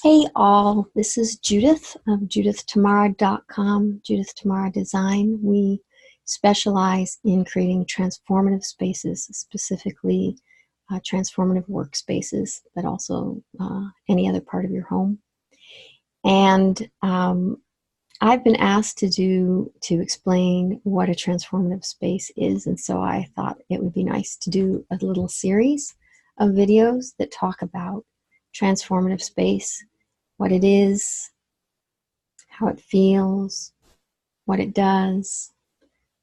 Hey all, this is Judith of judithtamara.com, Judith Tamara Design. We specialize in creating transformative spaces, specifically transformative workspaces, but also any other part of your home. And I've been asked to explain what a transformative space is, and so I thought it would be nice to do a little series of videos that talk about transformative space, what it is, how it feels, what it does,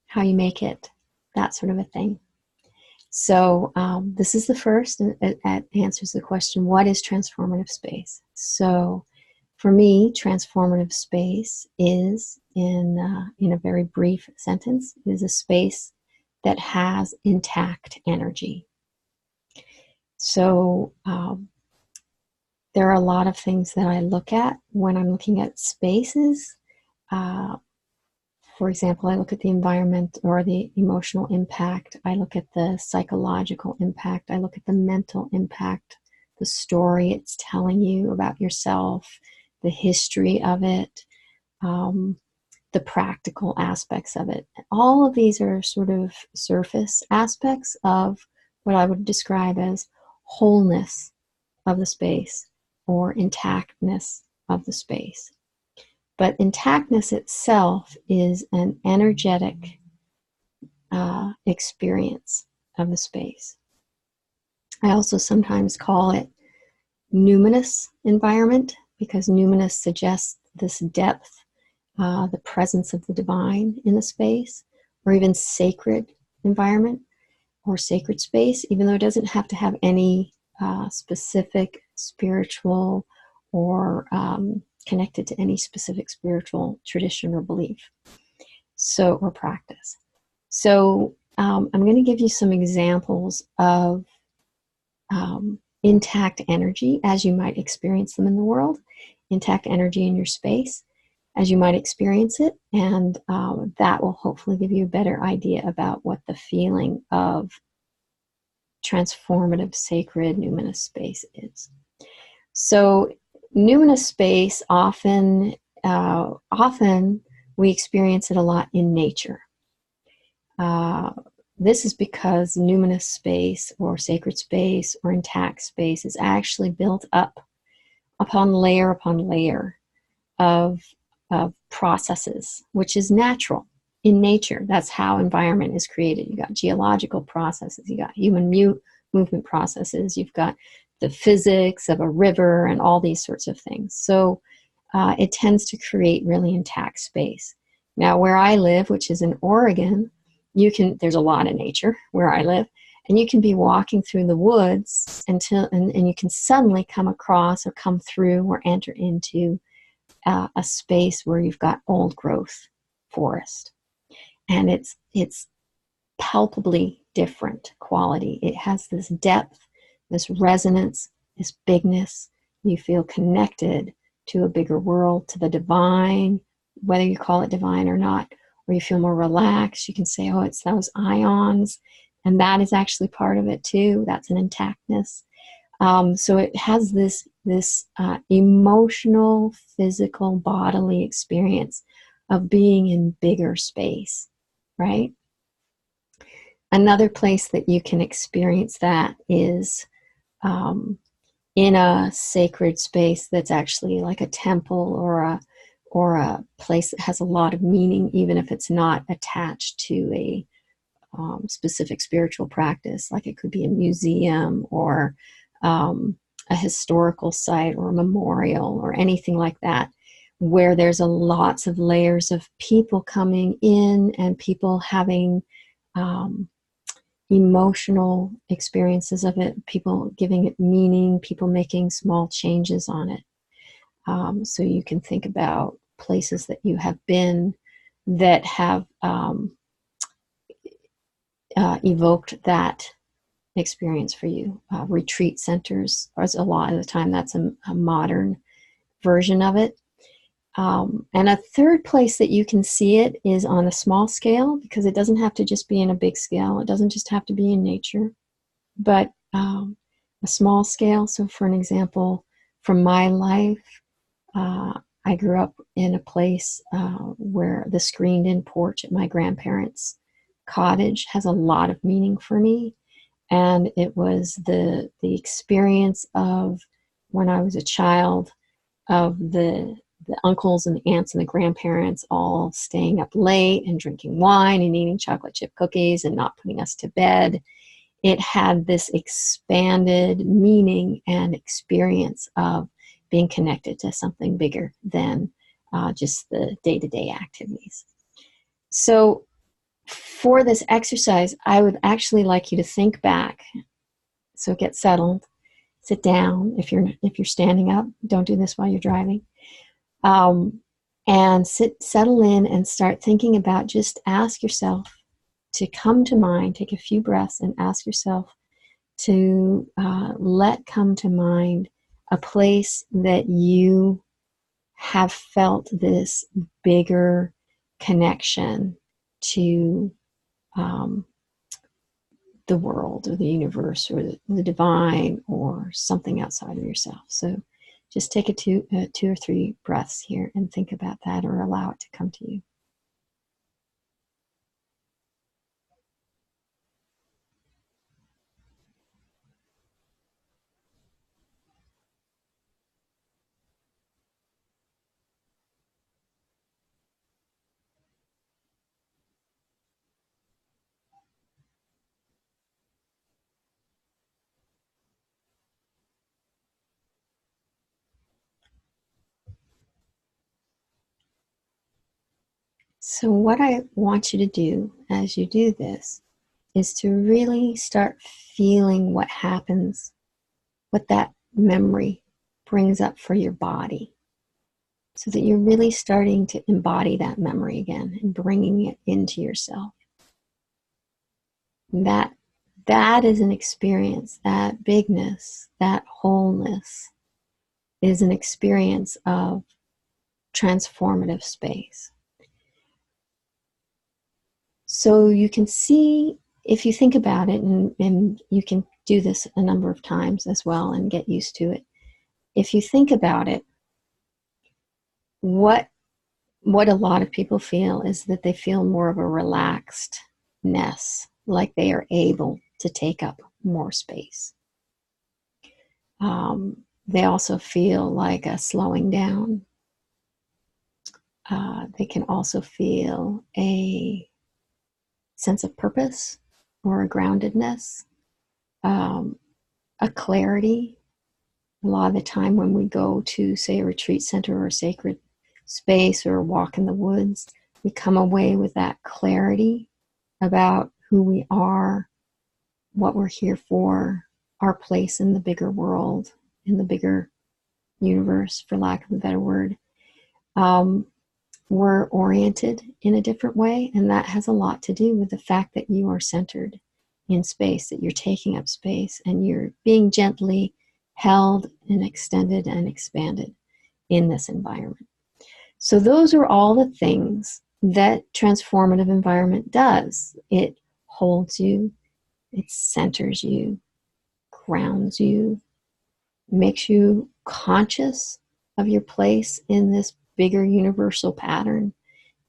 how you make it, that sort of a thing. So this is the first, and it answers the question, what is transformative space? So for me, transformative space is, in a very brief sentence, is a space that has intact energy. So there are a lot of things that I look at when I'm looking at spaces. For example, I look at the environment or the emotional impact. I look at the psychological impact. I look at the mental impact, the story it's telling you about yourself, the history of it, the practical aspects of it. All of these are sort of surface aspects of what I would describe as wholeness of the space or intactness of the space. But intactness itself is an energetic experience of the space. I also sometimes call it numinous environment, because numinous suggests this depth, the presence of the divine in the space, or even sacred environment or sacred space, even though it doesn't have to have any specific spiritual or connected to any specific spiritual tradition or belief, or practice. So I'm going to give you some examples of intact energy as you might experience them in the world, intact energy in your space as you might experience it, and that will hopefully give you a better idea about what the feeling of transformative, sacred, numinous space is. So numinous space, often we experience it a lot in nature. This is because numinous space or sacred space or intact space is actually built up upon layer of processes, which is natural in nature. That's how environment is created. You got geological processes, you got human movement processes, you've got the physics of a river and all these sorts of things. So it tends to create really intact space. Now, where I live, which is in Oregon, there's a lot of nature where I live, and you can be walking through the woods and you can suddenly come across or come through or enter into a space where you've got old growth forest. And it's palpably different quality. It has this depth, this resonance, this bigness. You feel connected to a bigger world, to the divine, whether you call it divine or not, or you feel more relaxed. You can say, oh, it's those ions, and that is actually part of it too. That's an intactness. So it has this emotional, physical, bodily experience of being in bigger space, right? Another place that you can experience that is in a sacred space that's actually like a temple or a place that has a lot of meaning, even if it's not attached to a specific spiritual practice. Like it could be a museum or a historical site or a memorial or anything like that, where there's lots of layers of people coming in and people having emotional experiences of it, people giving it meaning, people making small changes on it. So you can think about places that you have been that have evoked that experience for you. Retreat centers, a lot of the time that's a modern version of it. And a third place that you can see it is on a small scale, because it doesn't have to just be in a big scale. It doesn't just have to be in nature, but a small scale. So for an example, from my life, I grew up in a place where the screened-in porch at my grandparents' cottage has a lot of meaning for me. And it was the experience of when I was a child, of the uncles and the aunts and the grandparents all staying up late and drinking wine and eating chocolate chip cookies and not putting us to bed. It had this expanded meaning and experience of being connected to something bigger than just the day-to-day activities. So for this exercise, I would actually like you to think back. So get settled, sit down. If you're standing up, don't do this while you're driving. And settle in and start thinking about, just ask yourself to come to mind, take a few breaths and ask yourself to let come to mind a place that you have felt this bigger connection to the world or the universe or the divine or something outside of yourself. So just take two or three breaths here and think about that, or allow it to come to you. So what I want you to do as you do this is to really start feeling what happens, what that memory brings up for your body, so that you're really starting to embody that memory again and bringing it into yourself. That is an experience, that bigness, that wholeness is an experience of transformative space. So you can see, if you think about it, and you can do this a number of times as well and get used to it. If you think about it, what a lot of people feel is that they feel more of a relaxedness, like they are able to take up more space. They also feel like a slowing down. They can also feel a sense of purpose or a groundedness, a clarity. A lot of the time when we go to, say, a retreat center or a sacred space or a walk in the woods, we come away with that clarity about who we are, what we're here for, our place in the bigger world, in the bigger universe, for lack of a better word. We're oriented in a different way, and that has a lot to do with the fact that you are centered in space, that you're taking up space, and you're being gently held and extended and expanded in this environment. So those are all the things that transformative environment does. It holds you, it centers you, grounds you, makes you conscious of your place in this bigger universal pattern,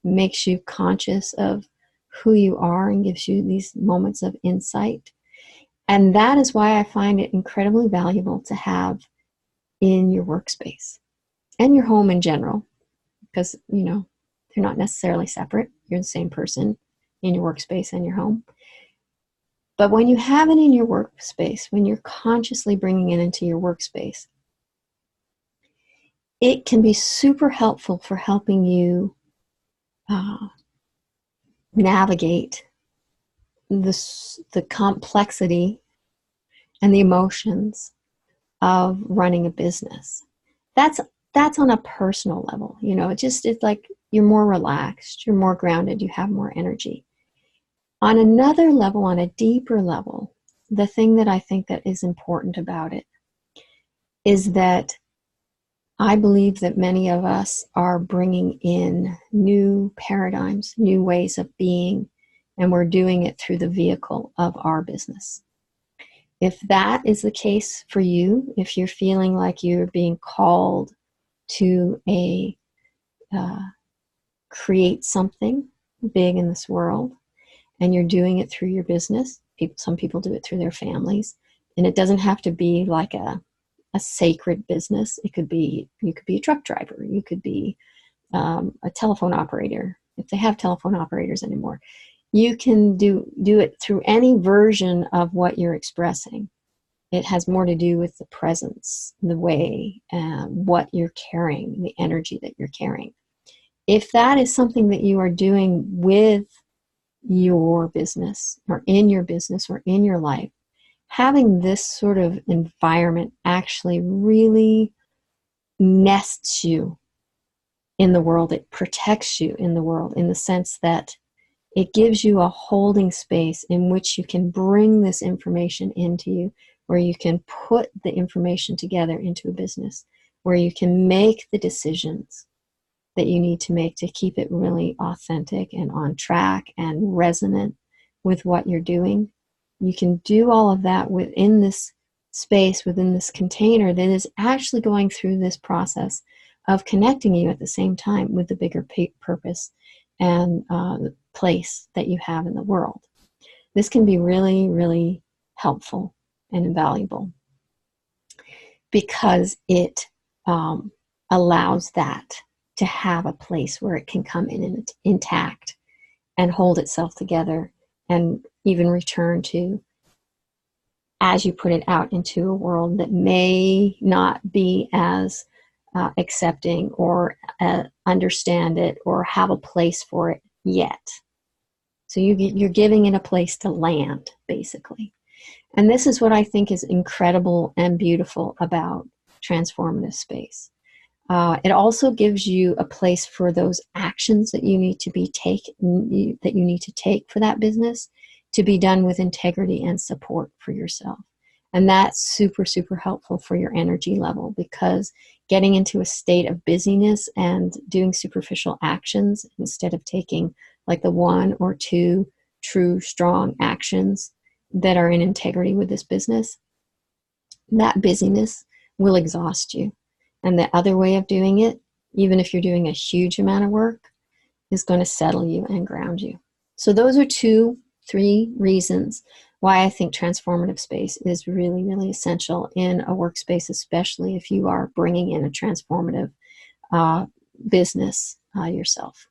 makes you conscious of who you are and gives you these moments of insight. And that is why I find it incredibly valuable to have in your workspace and your home in general, because, you know, they're not necessarily separate. You're the same person in your workspace and your home. But when you have it in your workspace, when you're consciously bringing it into your workspace, it can be super helpful for helping you navigate the complexity and the emotions of running a business. That's on a personal level. You know, it's like you're more relaxed, you're more grounded, you have more energy. On another level, on a deeper level, the thing that I think that is important about it is that I believe that many of us are bringing in new paradigms, new ways of being, and we're doing it through the vehicle of our business. If that is the case for you, if you're feeling like you're being called to create something big in this world, and you're doing it through your business, some people do it through their families, and it doesn't have to be like a sacred business. It could be, you could be a truck driver, you could be a telephone operator, if they have telephone operators anymore. You can do it through any version of what you're expressing. It has more to do with the presence, the way, what you're carrying, the energy that you're carrying. If that is something that you are doing with your business or in your life, having this sort of environment actually really nests you in the world. It protects you in the world, in the sense that it gives you a holding space in which you can bring this information into you, where you can put the information together into a business, where you can make the decisions that you need to make to keep it really authentic and on track and resonant with what you're doing. You can do all of that within this space, within this container that is actually going through this process of connecting you at the same time with the bigger purpose and place that you have in the world. This can be really, really helpful and invaluable because it allows that to have a place where it can come in intact and hold itself together, and even return to, as you put it out into a world that may not be as accepting or understand it or have a place for it yet. So you're giving it a place to land, basically. And this is what I think is incredible and beautiful about transformative space. It also gives you a place for those actions that you need to take for that business to be done with integrity and support for yourself. And that's super, super helpful for your energy level, because getting into a state of busyness and doing superficial actions instead of taking like the one or two true, strong actions that are in integrity with this business, that busyness will exhaust you. And the other way of doing it, even if you're doing a huge amount of work, is going to settle you and ground you. So those are 2-3 reasons why I think transformative space is really, really essential in a workspace, especially if you are bringing in a transformative business yourself.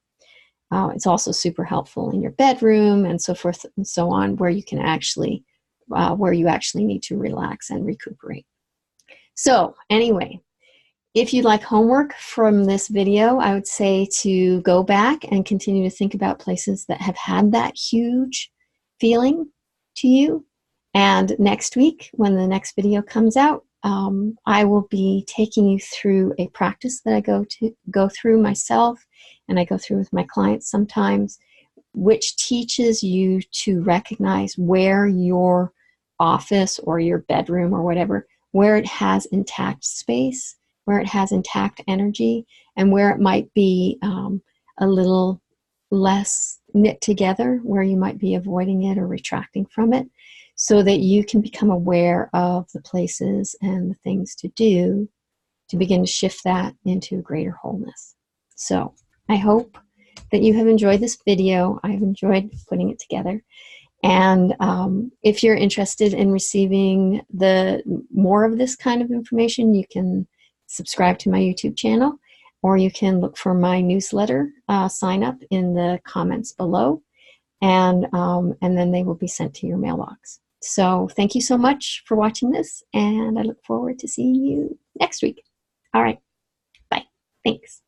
It's also super helpful in your bedroom and so forth and so on, where you can actually, where you actually need to relax and recuperate. So anyway, if you'd like homework from this video, I would say to go back and continue to think about places that have had that huge feeling to you. And next week, when the next video comes out, I will be taking you through a practice that I go through myself, and I go through with my clients sometimes, which teaches you to recognize where your office or your bedroom or whatever, where it has intact space, where it has intact energy, and where it might be a little less knit together, where you might be avoiding it or retracting from it, so that you can become aware of the places and the things to do to begin to shift that into greater wholeness. So I hope that you have enjoyed this video. I've enjoyed putting it together. And if you're interested in receiving more of this kind of information, you can subscribe to my YouTube channel, or you can look for my newsletter, sign up in the comments below, and then they will be sent to your mailbox. So thank you so much for watching this, and I look forward to seeing you next week. All right, bye. Thanks.